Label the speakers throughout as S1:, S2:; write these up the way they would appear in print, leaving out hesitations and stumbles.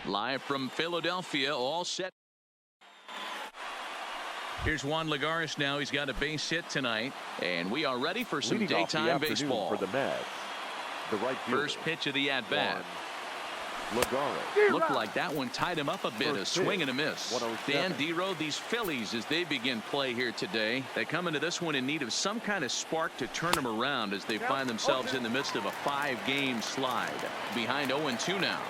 S1: Live from Philadelphia, all set. Here's Juan Lagares now. He's got a base hit tonight, and we are ready for some daytime baseball.
S2: For the Mets, the right fielder.
S1: First pitch of the at-bat.
S2: Lagares.
S1: Looked like that one tied him up a bit. A swing and a miss. Dan Dero, these Phillies, as they begin play here today, they come into this one in need of some kind of spark to turn them around as they find themselves in the midst of a 5-game slide. Behind 0-2 now.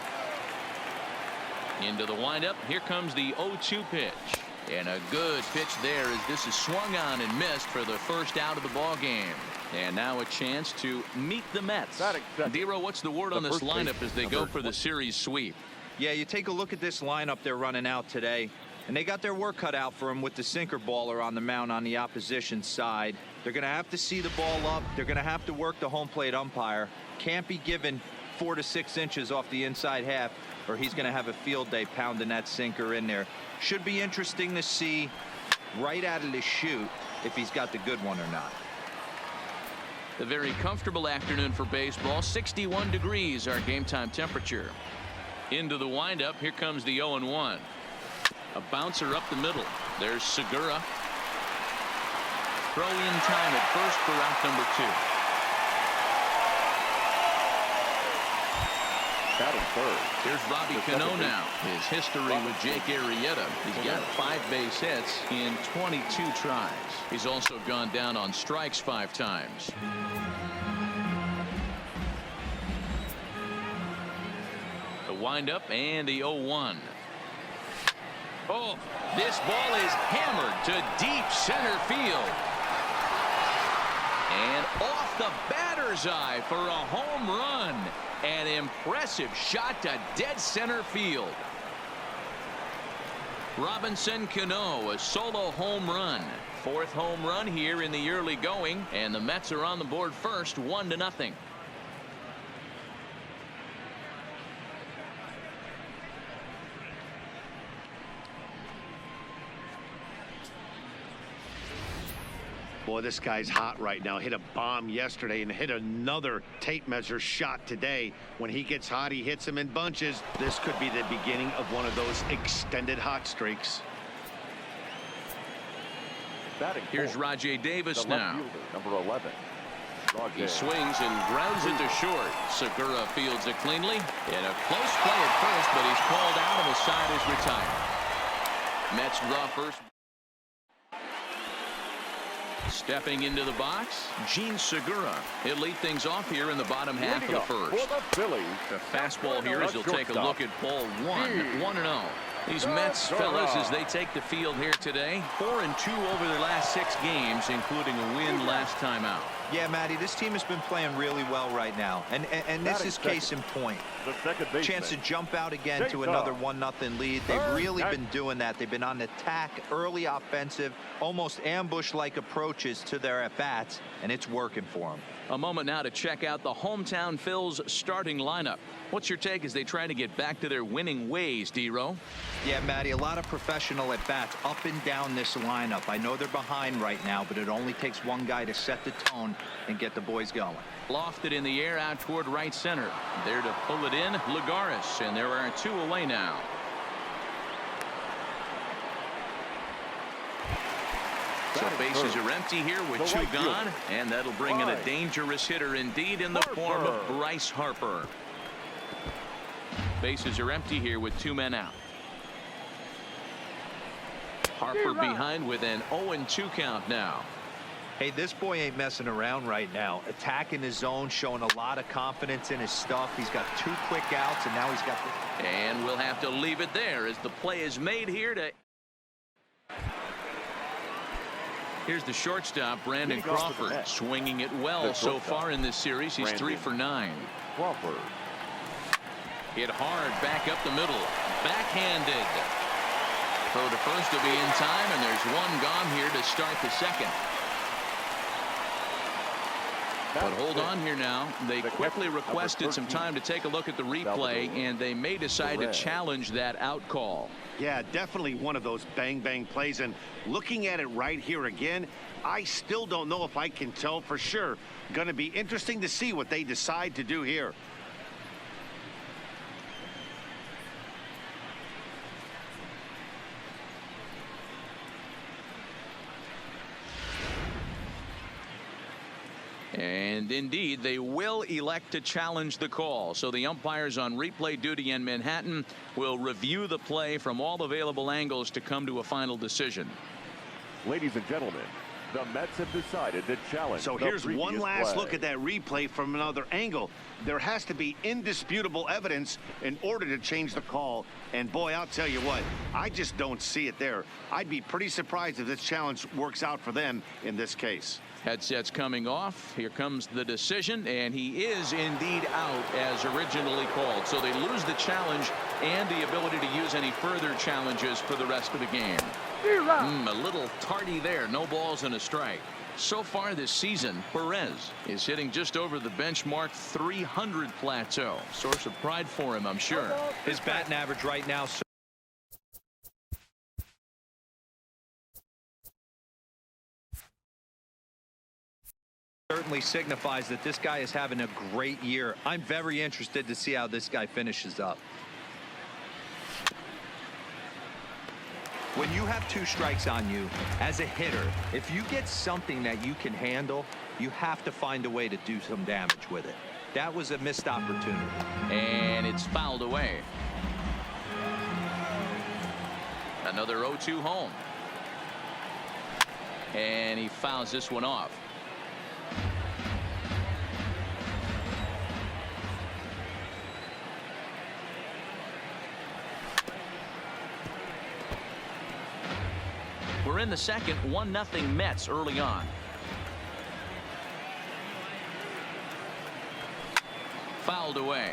S1: Into the windup. Here comes the 0-2 pitch. And a good pitch there as this is swung on and missed for the first out of the ball game. And now a chance to meet the Mets. Dero, what's the word on this lineup as they go for the series sweep?
S3: Yeah, you take a look at this lineup they're running out today, and they got their work cut out for them with the sinker baller on the mound on the opposition side. They're going to have to see the ball up. They're going to have to work the home plate umpire. Can't be given 4 to 6 inches off the inside half, or he's going to have a field day pounding that sinker in there. Should be interesting to see right out of the chute if he's got the good one or not.
S1: A very comfortable afternoon for baseball. 61 degrees our game time temperature. Into the windup. Here comes the 0-1. A bouncer up the middle. There's Segura. Throw in time at first for out number 2.
S2: Batting third.
S1: Here's Robbie Cano now. His history with Jake Arrieta. He's got 5 base hits in 22 tries. He's also gone down on strikes 5 times. The windup and the 0-1. Oh, this ball is hammered to deep center field. And off the batter's eye for a home run. An impressive shot to dead center field. Robinson Cano, a solo home run. 4th home run here in the early going, and the Mets are on the board first, 1-0.
S4: Boy, this guy's hot right now. Hit a bomb yesterday and hit another tape measure shot today. When he gets hot, he hits them in bunches. This could be the beginning of one of those extended hot streaks.
S1: Here's Rajay Davis now.
S2: Number 11.
S1: He swings and grounds it to short. Segura fields it cleanly. And a close play at first, but he's called out and the side is retired. Mets draw first. Stepping into the box, Gene Segura. He'll lead things off here in the bottom half of the first. The fastball here as he'll take a look at ball 1. 1-0. These Mets fellas, as they take the field here today, 4-2 over their last 6 games, including a win last time out.
S3: Yeah, Matty, this team has been playing really well right now, and this is case in point. Chance to jump out again to another 1-0 lead. They've really been doing that. They've been on the attack, early offensive, almost ambush-like approaches to their at-bats, and it's working for them.
S1: A moment now to check out the hometown Phils starting lineup. What's your take as they try to get back to their winning ways, Dero?
S3: Yeah, Matty, a lot of professional at-bats up and down this lineup. I know they're behind right now, but it only takes one guy to set the tone and get the boys going.
S1: Lofted in the air out toward right center. There to pull it in, Lagares, and there are 2 away now. So bases are empty here with 2 gone, and that'll bring in a dangerous hitter indeed in the form of Bryce Harper. Bases are empty here with 2 men out. Harper behind with an 0-2 count now.
S3: Hey, this boy ain't messing around right now. Attacking his zone, showing a lot of confidence in his stuff. He's got 2 quick outs, and now he's got this.
S1: And we'll have to leave it there as the play is made here to. Here's the shortstop, Brandon Crawford, swinging it well so far in this series. He's 3 for 9.
S2: Crawford.
S1: Hit hard back up the middle. Backhanded. Throw to first will be in time, and there's 1 gone here to start the second. But hold on here now. They quickly requested some time to take a look at the replay, and they may decide to challenge that out call.
S4: Yeah, definitely one of those bang-bang plays. And looking at it right here again, I still don't know if I can tell for sure. Going to be interesting to see what they decide to do here.
S1: And indeed, they will elect to challenge the call. So the umpires on replay duty in Manhattan will review the play from all available angles to come to a final decision.
S2: Ladies and gentlemen, the Mets have decided to challenge.
S4: So here's one last look at that replay from another angle. There has to be indisputable evidence in order to change the call. And boy, I'll tell you what, I just don't see it there. I'd be pretty surprised if this challenge works out for them in this case.
S1: Headsets coming off. Here comes the decision, and he is indeed out as originally called. So they lose the challenge and the ability to use any further challenges for the rest of the game. A little tardy there. No balls and a strike. So far this season, Perez is hitting just over the benchmark 300 plateau. Source of pride for him, I'm sure.
S3: His batting average right now certainly signifies that this guy is having a great year. I'm very interested to see how this guy finishes up. When you have 2 strikes on you as a hitter, if you get something that you can handle, you have to find a way to do some damage with it. That was a missed opportunity.
S1: And it's fouled away. Another 0-2 home. And he fouls this one off. We're in the second. 1-0 Mets early on. Fouled away.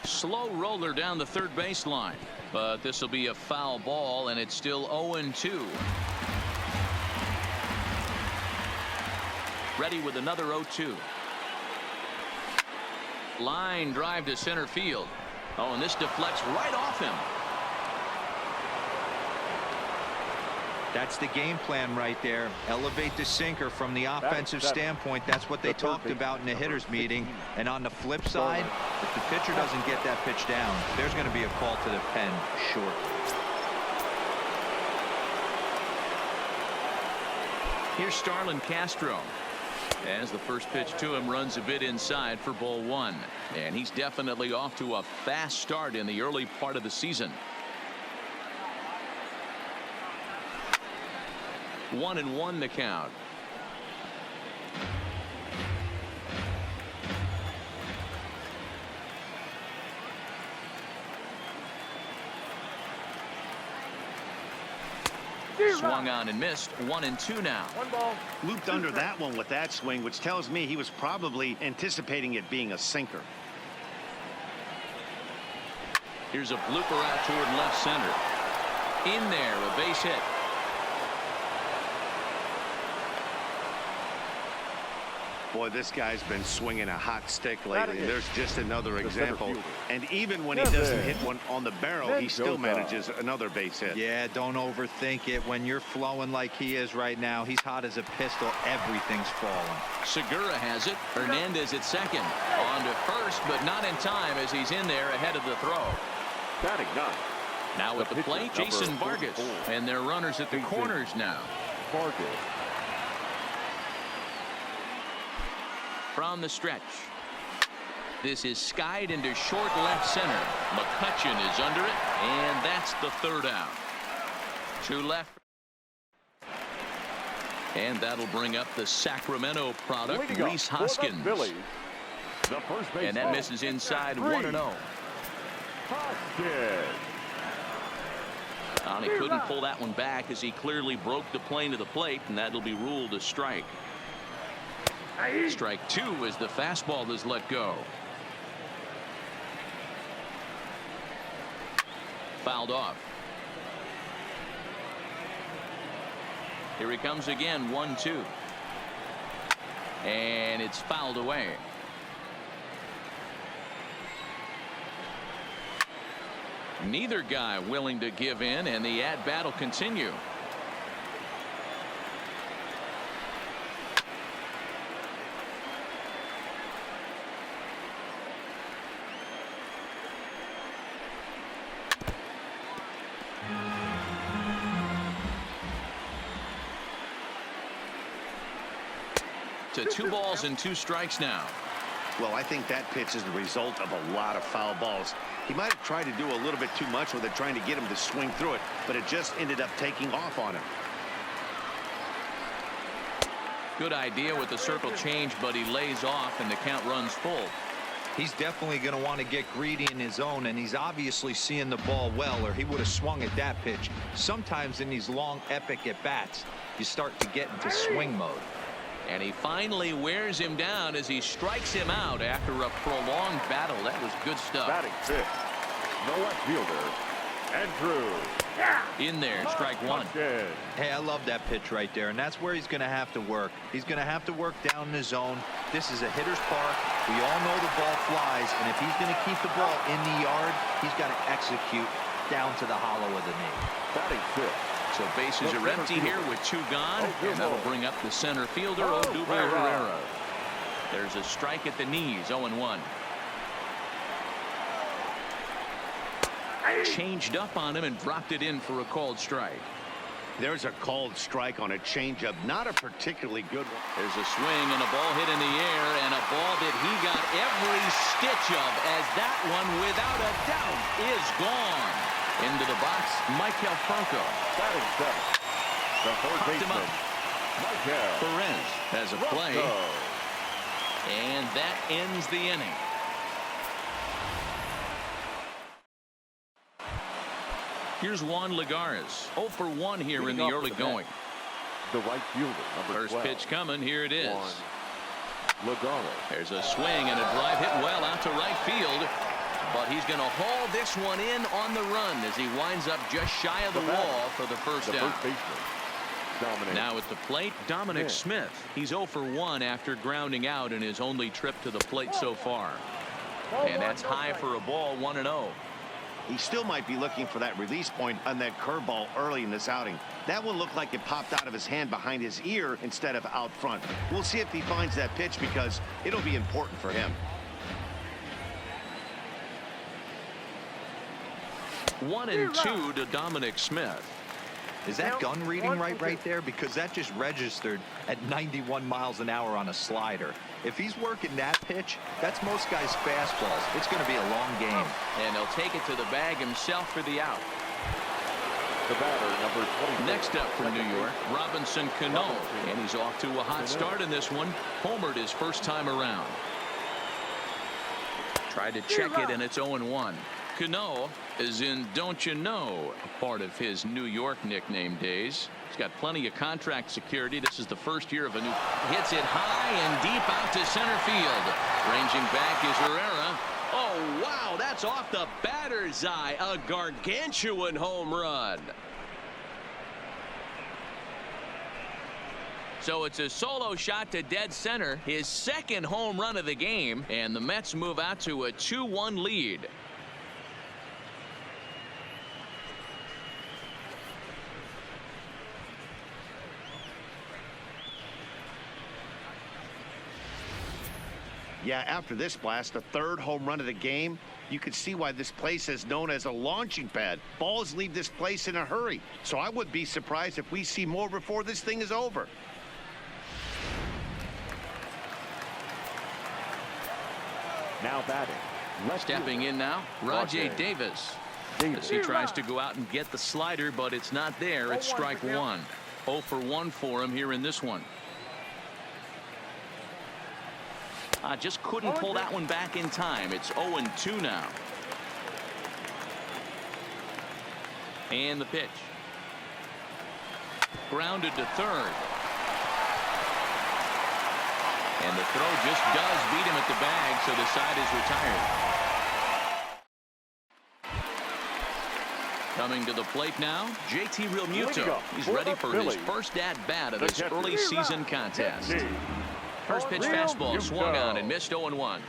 S1: Slow roller down the third baseline, but this will be a foul ball, and it's still 0-2. Ready with another 0-2. Line drive to center field. Oh, and this deflects right off him.
S3: That's the game plan right there. Elevate the sinker from the offensive standpoint. That's what they talked about in the hitters meeting. And on the flip side, if the pitcher doesn't get that pitch down, there's going to be a call to the pen short.
S1: Here's Starlin Castro. As the first pitch to him runs a bit inside for ball 1. And he's definitely off to a fast start in the early part of the season. 1-1 the count. Swung on and missed. 1-2 now.
S4: 1 ball. Looped under that one with that swing, which tells me he was probably anticipating it being a sinker.
S1: Here's a blooper out toward left center. In there, a base hit.
S4: Boy, this guy's been swinging a hot stick lately. There's just another example. And even when he doesn't hit one on the barrel, he still manages another base hit.
S3: Yeah, don't overthink it. When you're flowing like he is right now, he's hot as a pistol. Everything's falling.
S1: Segura has it. Hernandez at second. On to first, but not in time as he's in there ahead of the throw.
S2: Batting 9.
S1: Now at the plate, Jason Vargas. And they're runners at the corners now.
S2: Vargas.
S1: From the stretch. This is skied into short left center. McCutchen is under it, and that's the third out. To left. And that'll bring up the Sacramento product, Rhys Hoskins. And that misses inside 1-0. And he couldn't pull that one back as he clearly broke the plane to the plate, and that'll be ruled a strike. Strike 2 as the fastball is let go. Fouled off. Here he comes again. 1-2. And it's fouled away. Neither guy willing to give in, and the at-bat will continue. to 2 balls and 2 strikes now.
S4: Well, I think that pitch is the result of a lot of foul balls. He might have tried to do a little bit too much with it, trying to get him to swing through it, but it just ended up taking off on him.
S1: Good idea with the circle change, but he lays off and the count runs full.
S3: He's definitely going to want to get greedy in his zone, and he's obviously seeing the ball well, or he would have swung at that pitch. Sometimes in these long epic at bats, you start to get into swing mode.
S1: And he finally wears him down as he strikes him out after a prolonged battle. That was good stuff.
S2: Batting fifth, the left fielder, Andrew.
S1: In there, strike one.
S3: Hey, I love that pitch right there, and that's where he's going to have to work. He's going to have to work down in his zone. This is a hitter's park. We all know the ball flies, and if he's going to keep the ball in the yard, he's got to execute down to the hollow of the knee.
S2: Batting fifth.
S1: So bases are empty here with 2 gone, and that'll bring up the center fielder, Odubel Herrera. There's a strike at the knees, 0-1. Changed up on him and dropped it in for a called strike.
S4: There's a called strike on a changeup, not a particularly good one.
S1: There's a swing and a ball hit in the air, and a ball that he got every stitch of, as that one, without a doubt, is gone. Into the box, Michael Franco.
S2: Batting seventh, the third baseman, Michael
S1: Perez has a play, and that ends the inning. Here's Juan Lagares, 0 for 1 here in the early going.
S2: The right fielder, number 12.
S1: First pitch coming, here it is.
S2: Lagares.
S1: There's a swing and a drive hit well out to right field. But he's going to haul this one in on the run as he winds up just shy of the wall for the first down. Now at the plate, Dominic Smith. He's 0 for 1 after grounding out in his only trip to the plate so far. And that's high for a ball, 1-0.
S4: He still might be looking for that release point on that curveball early in this outing. That one looked like it popped out of his hand behind his ear instead of out front. We'll see if he finds that pitch because it'll be important for him.
S1: 1-2 to Dominic Smith.
S3: Is that gun reading right there? Because that just registered at 91 miles an hour on a slider. If he's working that pitch, that's most guys' fastballs. It's going to be a long game.
S1: And he'll take it to the bag himself for the out.
S2: The batter, number 20.
S1: Next up for New York, Robinson Cano. And he's off to a hot start in this one. Homered his first time around. Tried to check it, and it's 0-1. Cano is in Don't You Know, a part of his New York nickname days. He's got plenty of contract security. This is the first year of a new. Hits it high and deep out to center field. Ranging back is Herrera. Oh, wow, that's off the batter's eye. A gargantuan home run. So it's a solo shot to dead center, his second home run of the game, and the Mets move out to a 2-1 lead.
S4: Yeah, after this blast, the third home run of the game, you could see why this place is known as a launching pad. Balls leave this place in a hurry. So I would be surprised if we see more before this thing is over.
S2: Now batting.
S1: Stepping in now, Rajay Davis. As he tries to go out and get the slider, but it's not there. It's strike one. 0 for 1 for him here in this one. Just couldn't pull that one back in time. It's 0-2 now. And the pitch. Grounded to third. And the throw just does beat him at the bag, so the side is retired. Coming to the plate now, JT Realmuto. He's ready for his first at-bat of this early season contest. First pitch fastball swung on and missed 0-1.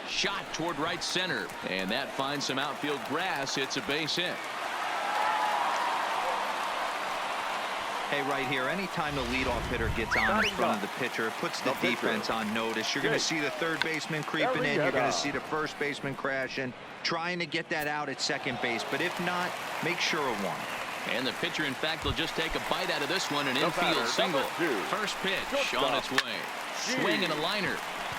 S1: Shot toward right center, and that finds some outfield grass. It's a base hit.
S3: Hey, right here, anytime the leadoff hitter gets on in front of the pitcher, it puts the defense on notice. You're going to see the third baseman creeping in. You're going to see the first baseman crashing, trying to get that out at second base. But if not, make sure of one.
S1: And the pitcher, in fact, will just take a bite out of this one, an infield single. First pitch on its way. Swing and a liner.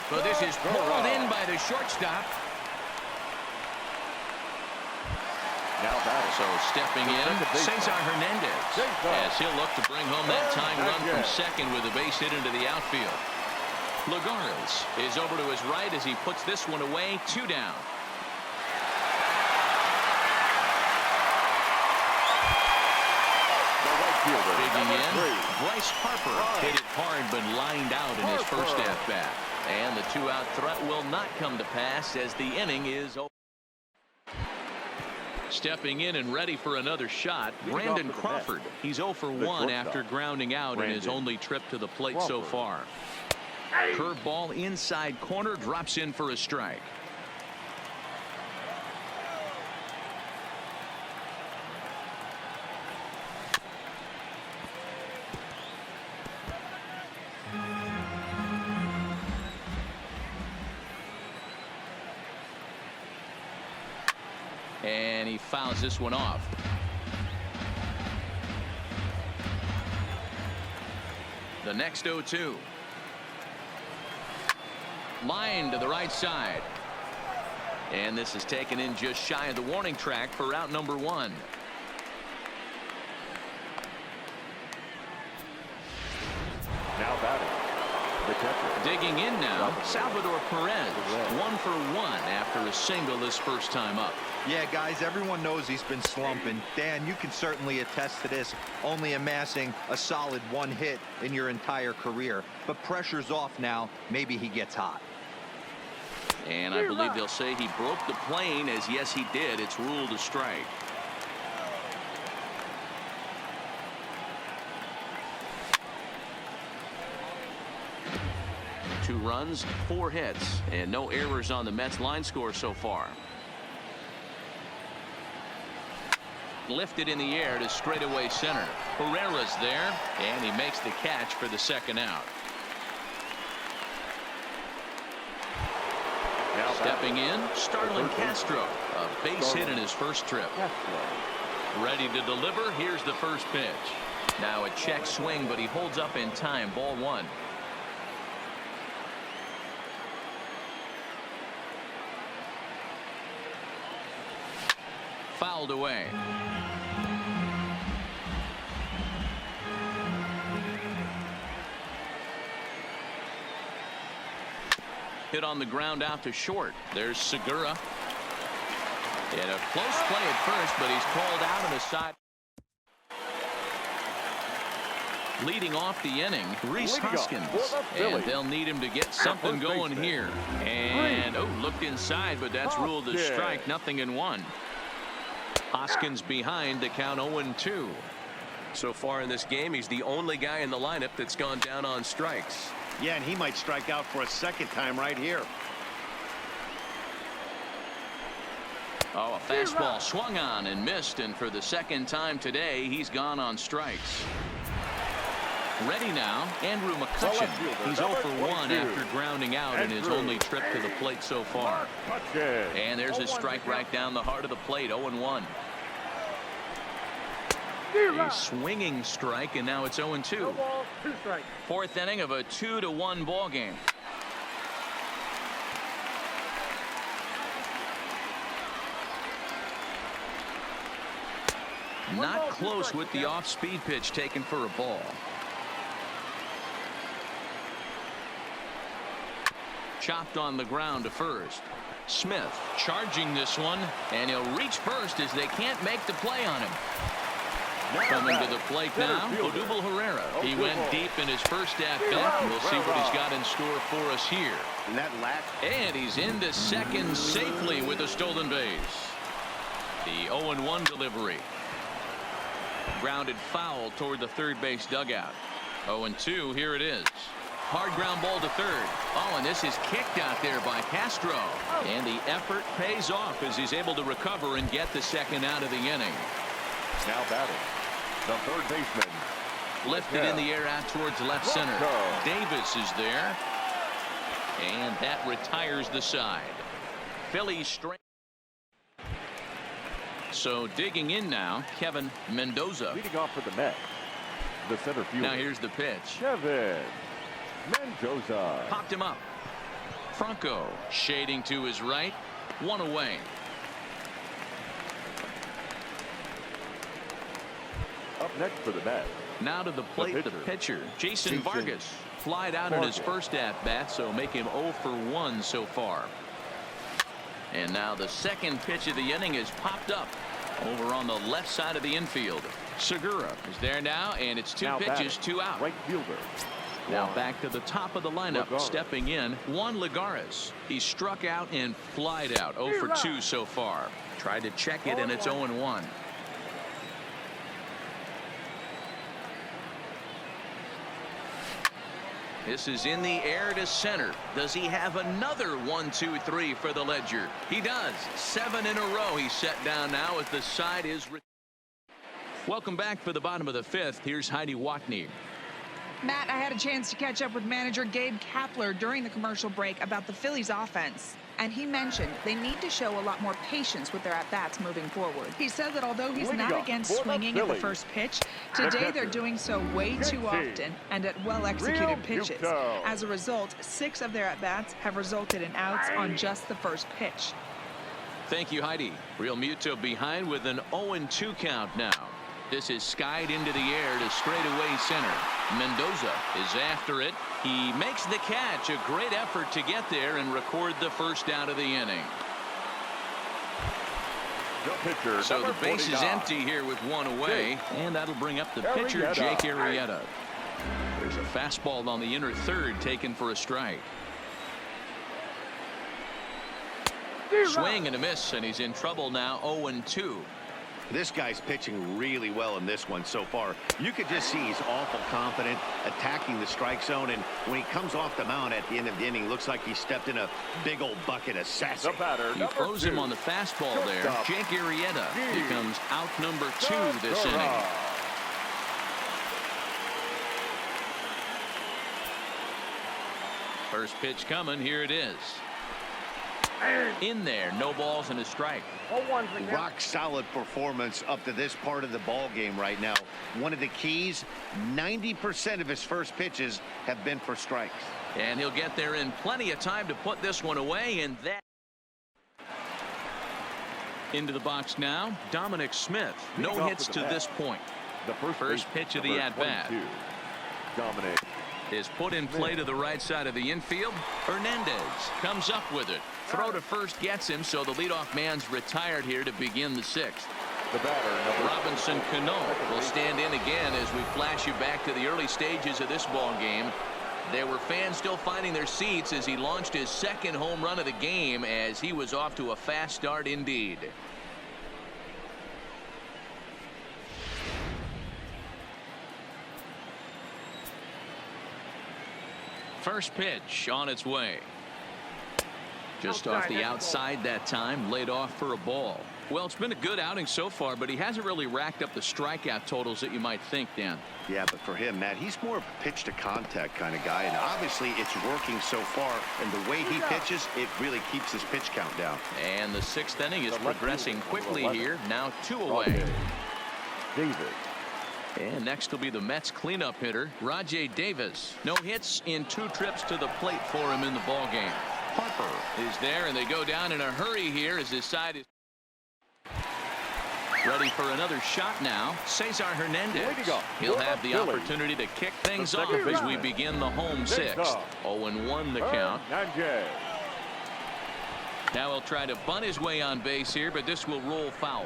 S1: But this is pulled in by the shortstop. So stepping in, Cesar Hernandez, as he'll look to bring home that tying run from second with a base hit into the outfield. Lagares is over to his right as he puts this one away. 2 down. Digging in, Bryce Harper hit it hard but lined out in his first at-bat. And the 2-out threat will not come to pass as the inning is over. Stepping in and ready for another shot, Brandon Crawford. He's 0 for 1 after grounding out in his only trip to the plate so far. Curveball inside corner, drops in for a strike. And he fouls this one off. The next 0-2. Line to the right side. And this is taken in just shy of the warning track for out number 1.
S2: Now batting. The catcher.
S1: Digging in now, Salvador Perez. 1 for 1 after a single his first time up.
S3: Yeah, guys, everyone knows he's been slumping. Dan, you can certainly attest to this, only amassing a solid 1 hit in your entire career. But pressure's off now. Maybe he gets hot.
S1: And I believe they'll say he broke the plane, as yes, he did. It's ruled a strike. Two runs, 4 hits, and no errors on the Mets line score so far. Lifted in the air to straightaway center. Herrera's there, and he makes the catch for the second out. Stepping in, Starlin Castro. A base hit in his first trip. Ready to deliver. Here's the first pitch. Now a check swing, but he holds up in time. Ball 1. Fouled away. Hit on the ground out to short. There's Segura. And a close play at first, but he's called out on the side. Leading off the inning, Rhys Hoskins. And they'll need him to get something going here. And, looked inside, but that's ruled a strike. 0-1. Hoskins behind, the count 0-2.
S5: So far in this game, he's the only guy in the lineup that's gone down on strikes.
S4: Yeah, and he might strike out for a second time right here.
S1: A fastball swung on and missed, and for the second time today, he's gone on strikes. Ready now, Andrew McCutchen. He's 0 for 1 after grounding out in his only trip to the plate so far. And there's a strike right down the heart of the plate. 0-1. A swinging strike, and now it's 0-2. Fourth inning of a 2-1 ball game. Not close with the off-speed pitch taken for a ball. Chopped on the ground to first. Smith charging this one, and he'll reach first as they can't make the play on him. Coming to the plate now, Odubel Herrera. He went deep in his first at-bat, and we'll see what he's got in store for us here. And he's into second safely with a stolen base. The 0-1 delivery. Grounded foul toward the third base dugout. 0-2, here it is. Hard ground ball to third. And this is kicked out there by Castro. And the effort pays off as he's able to recover and get the second out of the inning.
S2: Now batting, the third baseman.
S1: Lifted in the air out towards left center. Davis is there. And that retires the side. Phillies straight. So digging in now, Kevin Mendoza.
S2: Leading off for the Mets, the center fielder.
S1: Now here's the pitch.
S2: Kevin Mendoza.
S1: Popped him up. Franco shading to his right. One away.
S2: Up next for the Mets.
S1: Now to the plate, the pitcher, Jason Vargas. Flied out in his first at-bat, so make him 0 for 1 so far. And now the second pitch of the inning is popped up over on the left side of the infield. Segura is there now, and it's two pitches, 2 out.
S2: Right fielder.
S1: Now back to the top of the lineup, stepping in, Juan Lagares. He struck out and flied out, 0 for 2 so far. Tried to check it, and it's 0 and 1. This is in the air to center. Does he have another 1, 2, 3 for the Ledger? He does. 7 in a row. He's set down now as the side is. Welcome back for the bottom of the 5th. Here's Heidi Watney.
S6: Matt, I had a chance to catch up with manager Gabe Kapler during the commercial break about the Phillies offense. And he mentioned they need to show a lot more patience with their at-bats moving forward. He said that although he's not against swinging at the first pitch, today they're doing so way too often and at well-executed pitches. As a result, 6 of their at-bats have resulted in outs on just the first pitch.
S1: Thank you, Heidi. Real Muto behind with an 0-2 count now. This is skied into the air to straightaway center. Mendoza is after it. He makes the catch. A great effort to get there and record the first out of the inning. So the base is empty here with 1 away, and that'll bring up the pitcher, Jake Arrieta. There's a fastball on the inner third taken for a strike. Swing and a miss, and he's in trouble now, 0-2.
S4: This guy's pitching really well in this one so far. You could just see he's awful confident attacking the strike zone, and when he comes off the mound at the end of the inning, looks like he stepped in a big old bucket of sassy.
S1: He throws him on the fastball there. Jake Arrieta becomes out number 2 this inning. First pitch coming. Here it is. In there, no balls and a strike.
S4: Rock solid performance up to this part of the ball game right now. One of the keys, 90% of his first pitches have been for strikes.
S1: And he'll get there in plenty of time to put this one away, and that into the box now. Dominic Smith, no hits to this point.
S2: The
S1: first pitch of the at-bat.
S2: Dominic
S1: is put in play to the right side of the infield. Hernandez comes up with it. Throw to first gets him, so the leadoff man's retired here to begin the 6th.
S2: The batter,
S1: Robinson Cano will stand in again as we flash you back to the early stages of this ball game. There were fans still finding their seats as he launched his 2nd home run of the game, as he was off to a fast start indeed. First pitch on its way. Just off the outside that time, laid off for a ball. Well, it's been a good outing so far, but he hasn't really racked up the strikeout totals that you might think, Dan.
S4: Yeah, but for him, Matt, he's more of a pitch to contact kind of guy, and obviously it's working so far, and the way he pitches, it really keeps his pitch count down.
S1: And the 6th inning is progressing quickly here. Now 2 away.
S2: Davis.
S1: And next will be the Mets cleanup hitter, Rajai Davis. No hits in 2 trips to the plate for him in the ball game. Harper is there, and they go down in a hurry here as his side is ready for another shot now. Cesar Hernandez. He'll have the opportunity to kick things off as we begin the home 6th. 0-1 the count. Now he'll try to bunt his way on base here, but this will roll foul.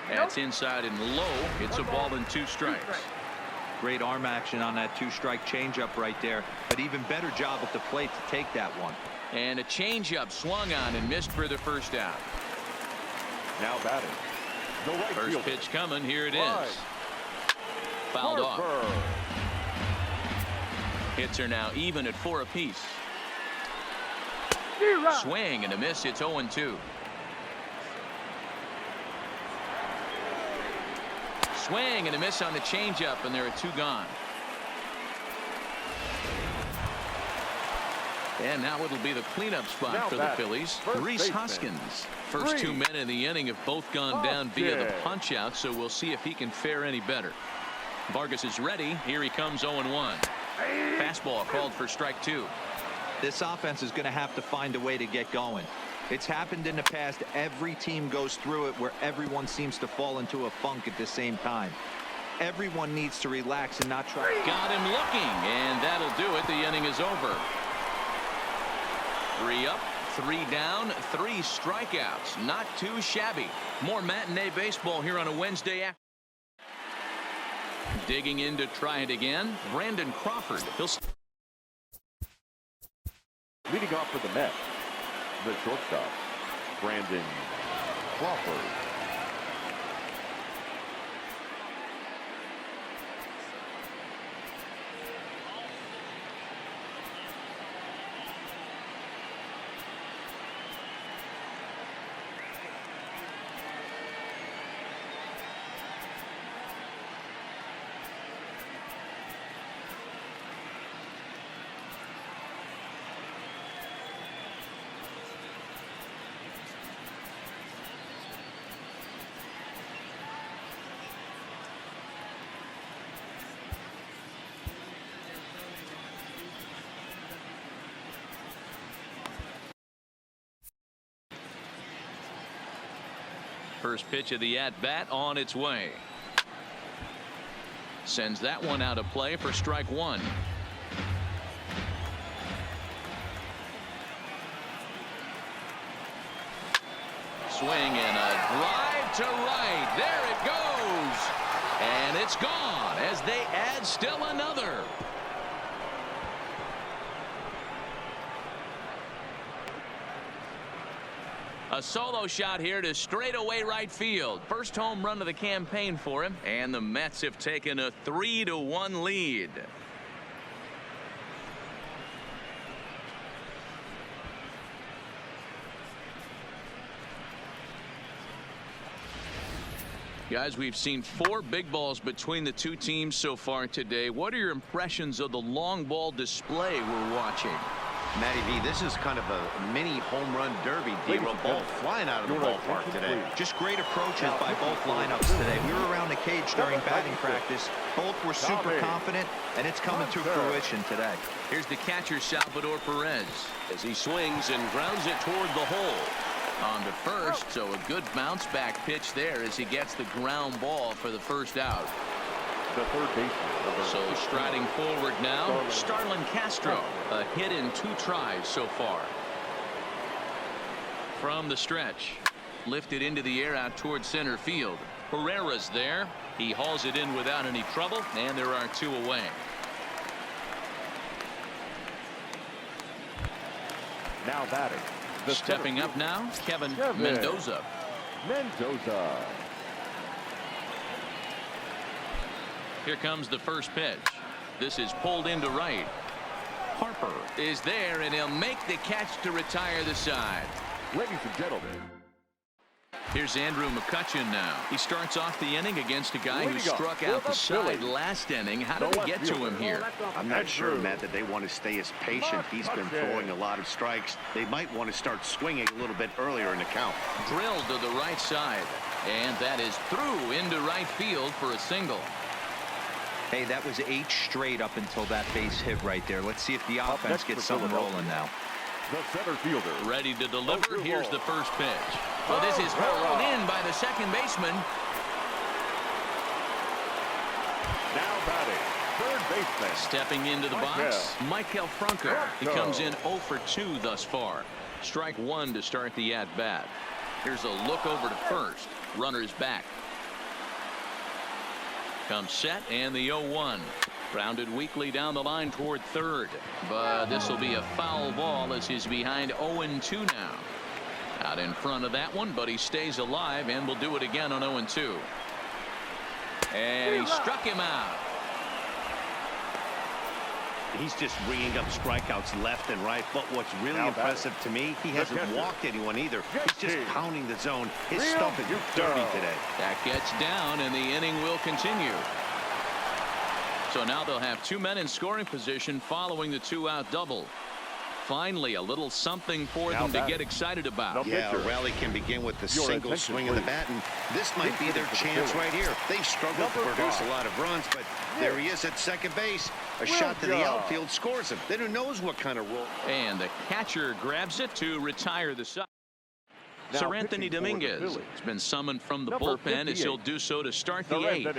S1: That's inside and low. It's a ball and 2 strikes.
S3: Great arm action on that 2-strike changeup right there, but even better job at the plate to take that one.
S1: And a changeup swung on and missed for the first out.
S2: Now batting. The right
S1: first
S2: fielder.
S1: pitch coming. Here it is. Fouled off. Hits are now even at 4 apiece. Swing and a miss. It's 0-2. Swing and a miss on the changeup, and there are 2 gone. And now it'll be the cleanup spot for the Phillies. Rhys Hoskins. First 2 men in the inning have both gone down via the punch out, so we'll see if he can fare any better. Vargas is ready. Here he comes, 0-1. Fastball called for strike 2.
S3: This offense is going to have to find a way to get going. It's happened in the past. Every team goes through it where everyone seems to fall into a funk at the same time. Everyone needs to relax and not try.
S1: Got him looking, and that'll do it. The inning is over. 3 up, 3 down, 3 strikeouts. Not too shabby. More matinee baseball here on a Wednesday afternoon. Digging in to try it again, Brandon Crawford.
S2: Leading off for the Mets, the shortstop, Brandon Crawford.
S1: First pitch of the at-bat on its way. Sends that one out of play for strike 1. Swing and a drive to right. There it goes. And it's gone as they add still another. A solo shot here to straightaway right field. First home run of the campaign for him, and the Mets have taken a 3-1 lead. Guys, we've seen 4 big balls between the two teams so far today. What are your impressions of the long ball display we're watching?
S4: Matty V, this is kind of a mini home run derby. D-roll ball flying out of the ballpark today.
S3: Just great approaches by both lineups today. We were around the cage during batting practice. Both were super confident, and it's coming to fruition today.
S1: Here's the catcher, Salvador Perez,
S5: as he swings and grounds it toward the hole.
S1: On to first, so a good bounce back pitch there as he gets the ground ball for the first out.
S2: The third baseman.
S1: So striding forward now, Starlin Castro. A hit in 2 tries so far. From the stretch, lifted into the air out toward center field. Herrera's there. He hauls it in without any trouble, and there are 2 away.
S2: Now batting.
S1: Stepping up now, Kevin Mendoza. Here comes the first pitch. This is pulled into right. Harper is there, and he'll make the catch to retire the side.
S2: Ladies and gentlemen.
S1: Here's Andrew McCutchen now. He starts off the inning against a guy who struck out the side last inning. How did we get to him here?
S4: I'm not sure, Matt, that they want to stay as patient. He's been throwing a lot of strikes. They might want to start swinging a little bit earlier in the count.
S1: Drilled to the right side, and that is through into right field for a single.
S3: Hey, that was 8 straight up until that base hit right there. Let's see if the offense gets something rolling now.
S2: The center fielder.
S1: Ready to deliver. Here's the first pitch. Well, this is hauled in by the second baseman.
S2: Now batting. Third baseman.
S1: Stepping into the box, Michael Franco. He comes in 0 for 2 thus far. Strike 1 to start the at-bat. Here's a look over to first. Runner's back. Comes set, and the 0-1. Grounded weakly down the line toward third. But this will be a foul ball as he's behind 0-2 now. Out in front of that one, but he stays alive and will do it again on 0-2. And he struck him out.
S4: He's just ringing up strikeouts left and right. But what's really impressive to me, he hasn't walked anyone either. He's just pounding the zone. His stuff is dirty today.
S1: That gets down, and the inning will continue. So now they'll have 2 men in scoring position following the 2-out double. Finally, a little something for them to get excited about.
S4: Yeah, a rally can begin with the single swing of the bat, and this might be their chance right here. They've struggled to produce a lot of runs, but there he is at second base. A shot to the outfield scores him. Then who knows what kind of role.
S1: And the catcher grabs it to retire the side. Sir Anthony Dominguez has been summoned from the bullpen as he'll do so to start the eighth.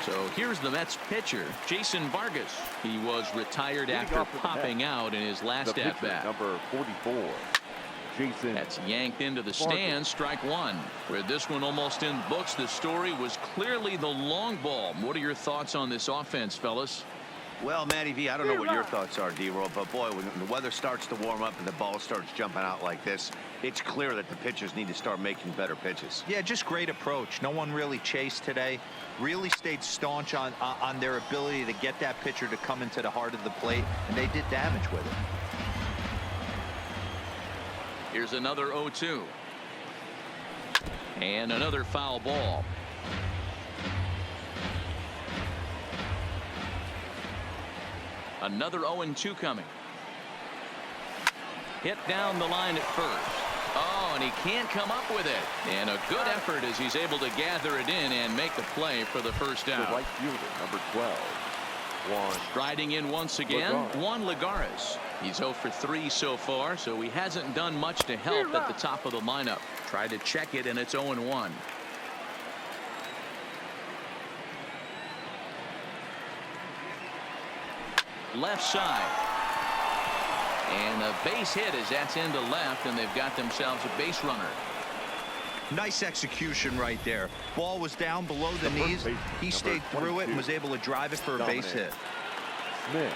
S1: So here's the Mets pitcher, Jason Vargas. He was retired after popping out in his last at-bat.
S2: Number 44. Jason.
S1: That's yanked into the stands, strike one. With this one almost in books, the story was clearly the long ball. What are your thoughts on this offense, fellas?
S4: Well, Matty V, I don't know what your thoughts are, D-Roll, but boy, when the weather starts to warm up and the ball starts jumping out like this, it's clear that the pitchers need to start making better pitches.
S3: Yeah, just great approach. No one really chased today. Really stayed staunch on their ability to get that pitcher to come into the heart of the plate, and they did damage with it.
S1: Here's another 0-2. And another foul ball. Another 0-2 coming. Hit down the line at first. Oh, and he can't come up with it. And a good effort as he's able to gather it in and make the play for the first out.
S2: The right fielder, number 12.
S1: Striding in once again, Juan Lagares. He's 0 for 3 so far, so he hasn't done much to help at the top of the lineup. Tried to check it, and it's 0-1. Left side. And a base hit as that's into left, and they've got themselves a base runner.
S3: Nice execution right there. Ball was down below the knees. He stayed through it and was able to drive it for a base hit.
S2: Smith.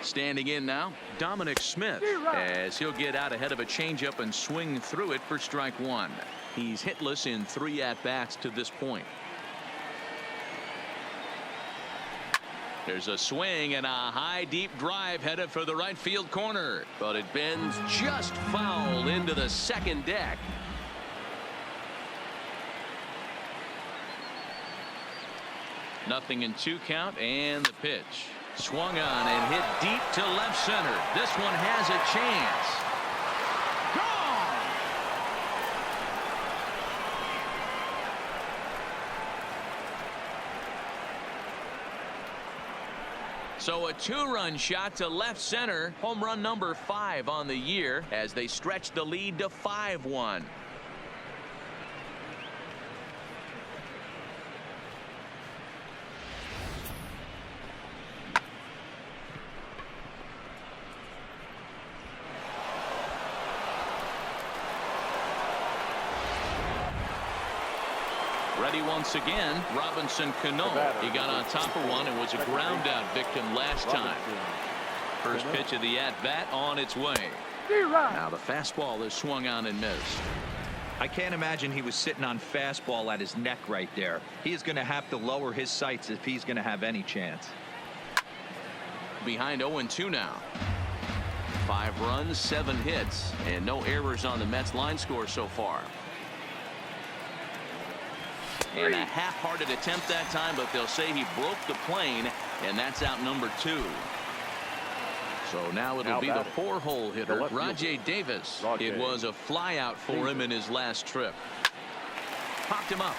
S1: Standing in now, Dominic Smith, as he'll get out ahead of a changeup and swing through it for strike one. He's hitless in 3 at-bats to this point. There's a swing and a high deep drive headed for the right field corner, but it bends just foul into the second deck. Nothing in 2 count, and the pitch swung on and hit deep to left center. This one has a chance. So a 2-run shot to left center. Home run number 5 on the year as they stretch the lead to 5-1. Ready once again, Robinson Cano. He got on top of one and was a ground out victim last time. First pitch of the at-bat on its way. Now the fastball is swung on and missed.
S3: I can't imagine he was sitting on fastball at his neck right there. He is going to have to lower his sights if he's going to have any chance.
S1: Behind 0-2 now. 5 runs, 7 hits, and no errors on the Mets line score so far. And a half-hearted attempt that time, but they'll say he broke the plane, and that's out number 2. So now it'll be the 4-hole hitter, Rajay Davis. It was a flyout for him in his last trip. Popped him up.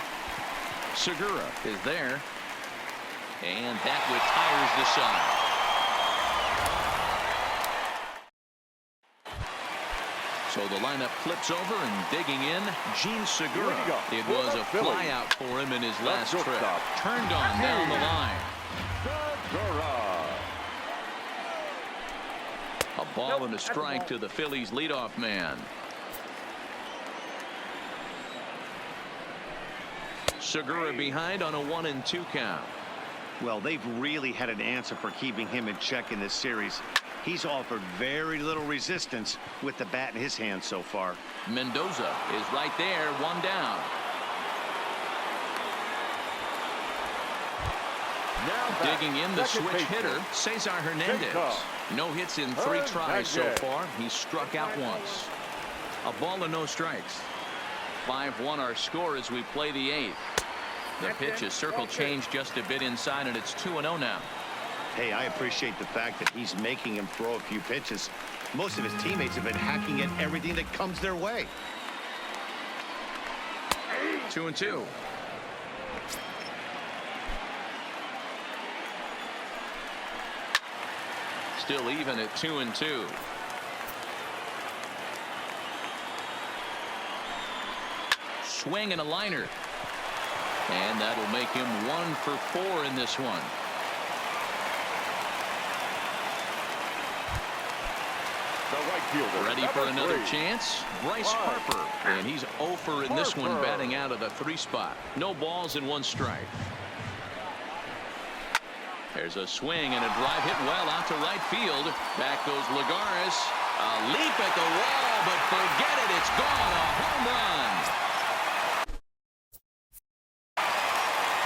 S1: Segura is there, and that retires the side. So the lineup flips over and digging in, Gene Segura. It was a flyout for him in his last trip. Turned on down the line. A ball and a strike to the Phillies leadoff man. Segura behind on a 1-2 count.
S4: Well, they've really had an answer for keeping him in check in this series. He's offered very little resistance with the bat in his hand so far.
S1: Mendoza is right there, 1 down. Digging in the switch hitter, Cesar Hernandez. No hits in 3 tries so far. He's struck out once. A ball and no strikes. 5-1 our score as we play the 8th. The pitch is circle change just a bit inside, and it's 2-0 now.
S4: Hey, I appreciate the fact that he's making him throw a few pitches. Most of his teammates have been hacking at everything that comes their way.
S1: 2-2. Still even at 2-2. Swing and a liner. And that'll make him 1 for 4 in this one.
S2: The right fielder,
S1: ready for another chance. Bryce Harper. And he's 0 for in this one, batting out of the 3 spot. No balls and 1 strike. There's a swing and a drive hit well out to right field. Back goes Lagares. A leap at the wall, but forget it. It's gone. A home run.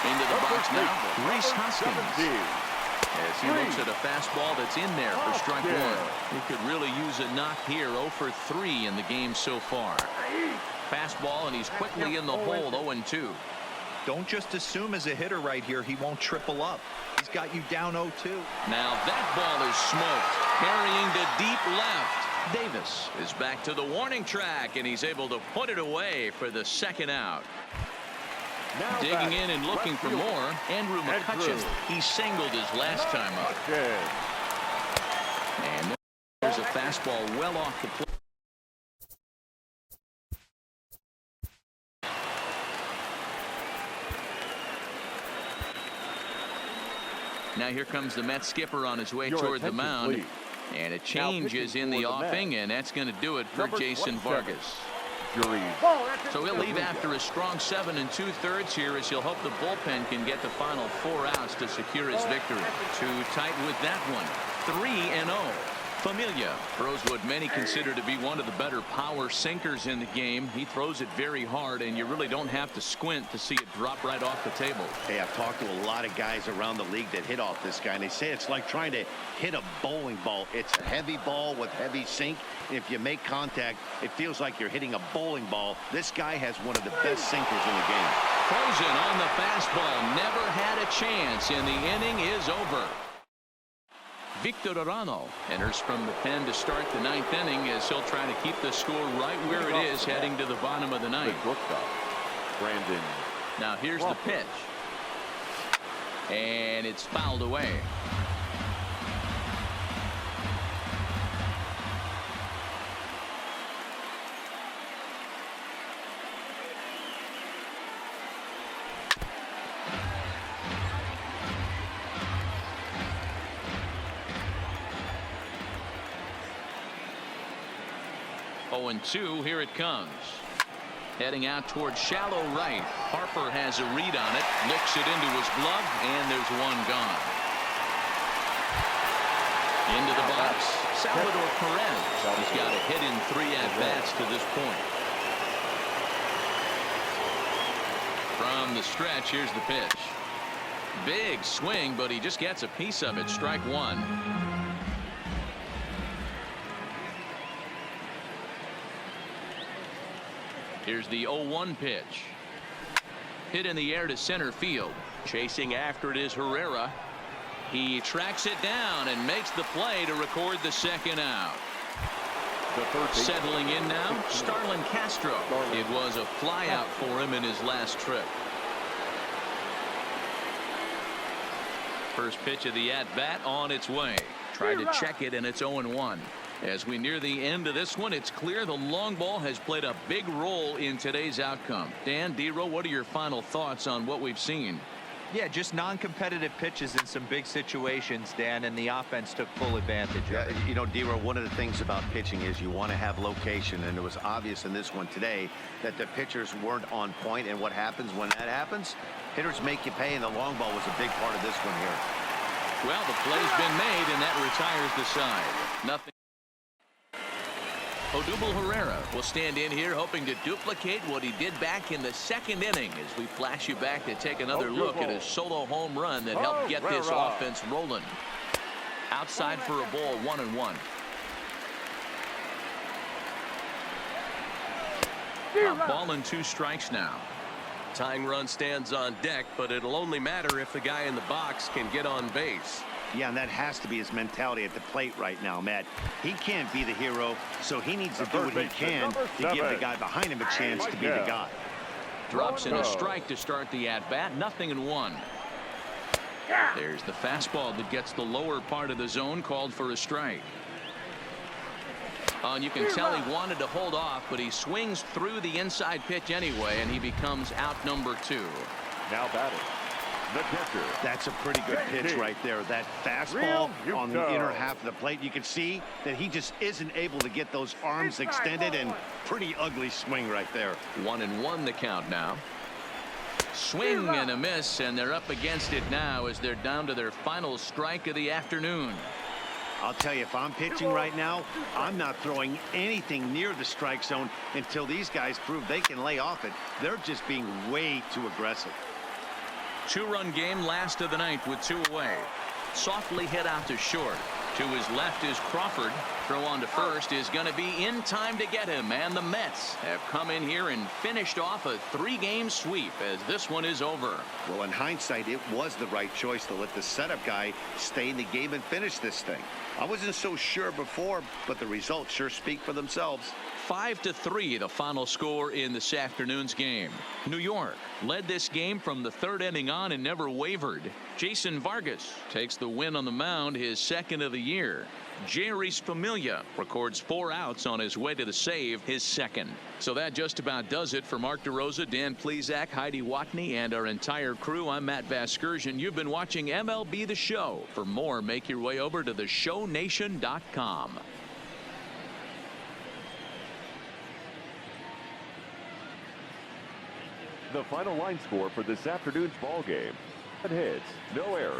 S1: Into the box now, Rhys Hoskins. As he looks at a fastball that's in there for strike 1. He could really use a knock here. 0 for 3 in the game so far. Fastball, and he's quickly in the hole. 0-2.
S3: Don't just assume as a hitter right here he won't triple up. He's got you down 0-2.
S1: Now that ball is smoked. Carrying to deep left. Davis is back to the warning track, and he's able to put it away for the 2nd out.
S2: Now
S1: digging in and looking for more. Andrew McCutchen. He singled his last time up. And there's a fastball well off the plate. Now here comes the Mets skipper on his way toward the mound.
S2: Please.
S1: And a change is in the offing, and that's going to do it for Jason Vargas. So he'll leave after a strong 7 2/3 here, as he'll hope the bullpen can get the final 4 outs to secure his victory. Too tight with that one. 3-0. Familia throws what many consider to be one of the better power sinkers in the game. He throws it very hard, and you really don't have to squint to see it drop right off the table.
S4: Hey, I've talked to a lot of guys around the league that hit off this guy, and they say it's like trying to hit a bowling ball. It's a heavy ball with heavy sink. If you make contact, it feels like you're hitting a bowling ball. This guy has one of the best sinkers in the game.
S1: Frozen on the fastball. Never had a chance, and the inning is over. Victor Arano enters from the pen to start the 9th inning, as he'll try to keep the score right where it is heading to the bottom of the 9th.
S2: Brandon.
S1: Now here's the pitch. And it's fouled away. And 2, here it comes. Heading out towards shallow right. Harper has a read on it, looks it into his glove, and there's one gone. Into the box, Salvador Perez. He's got a hit in 3 at-bats to this point. From the stretch, here's the pitch. Big swing, but he just gets a piece of it. Strike 1. Here's the 0-1 pitch. Hit in the air to center field. Chasing after it is Herrera. He tracks it down and makes the play to record the 2nd out. Settling in now, Starlin Castro. It was a flyout for him in his last trip. First pitch of the at-bat on its way. Tried to check it, and it's 0-1. As we near the end of this one, it's clear the long ball has played a big role in today's outcome. Dan, D-Row, what are your final thoughts on what we've seen?
S3: Yeah, just non-competitive pitches in some big situations, Dan, and the offense took full advantage of it.
S4: You know, D-Row, one of the things about pitching is you want to have location, and it was obvious in this one today that the pitchers weren't on point, and what happens when that happens? Hitters make you pay, and the long ball was a big part of this one here.
S1: Well, the play's been made, and that retires the side. Nothing. Odubel Herrera will stand in here hoping to duplicate what he did back in the 2nd inning, as we flash you back to take another look at his solo home run that helped get this offense rolling. Outside for a ball, 1-1. Ball and 2 strikes now.
S5: Tying run stands on deck, but it'll only matter if the guy in the box can get on base.
S4: Yeah, and that has to be his mentality at the plate right now, Matt. He can't be the hero, so he needs to do what he can to give the guy behind him a chance to be the guy.
S1: Drops in a strike to start the at-bat. 0-1. There's the fastball that gets the lower part of the zone, called for a strike. And you can tell he wanted to hold off, but he swings through the inside pitch anyway, and he becomes out number 2.
S2: Now batting, the catcher.
S4: That's a pretty good pitch right there. That fastball on the inner half of the plate. You can see that he just isn't able to get those arms extended, and pretty ugly swing right there.
S1: 1-1 the count now. Swing and a miss, and they're up against it now as they're down to their final strike of the afternoon.
S4: I'll tell you, if I'm pitching right now, I'm not throwing anything near the strike zone until these guys prove they can lay off it. They're just being way too aggressive.
S1: 2-run game, last of the ninth with 2 away. Softly hit out to short. To his left is Crawford. Throw on to first is going to be in time to get him, and the Mets have come in here and finished off a 3-game sweep as this one is over.
S4: Well, in hindsight, it was the right choice to let the setup guy stay in the game and finish this thing. I wasn't so sure before, but the results sure speak for themselves.
S1: 5-3 the final score in this afternoon's game. New York led this game from the 3rd inning on and never wavered. Jason Vargas takes the win on the mound, his 2nd of the year. Jerry Familia records 4 outs on his way to the save, his 2nd. So that just about does it for Mark DeRosa, Dan Plesac, Heidi Watney, and our entire crew. I'm Matt Vasgersian. You've been watching MLB The Show. For more, make your way over to theshownation.com.
S2: The final line score for this afternoon's ball game. Hits, no errors.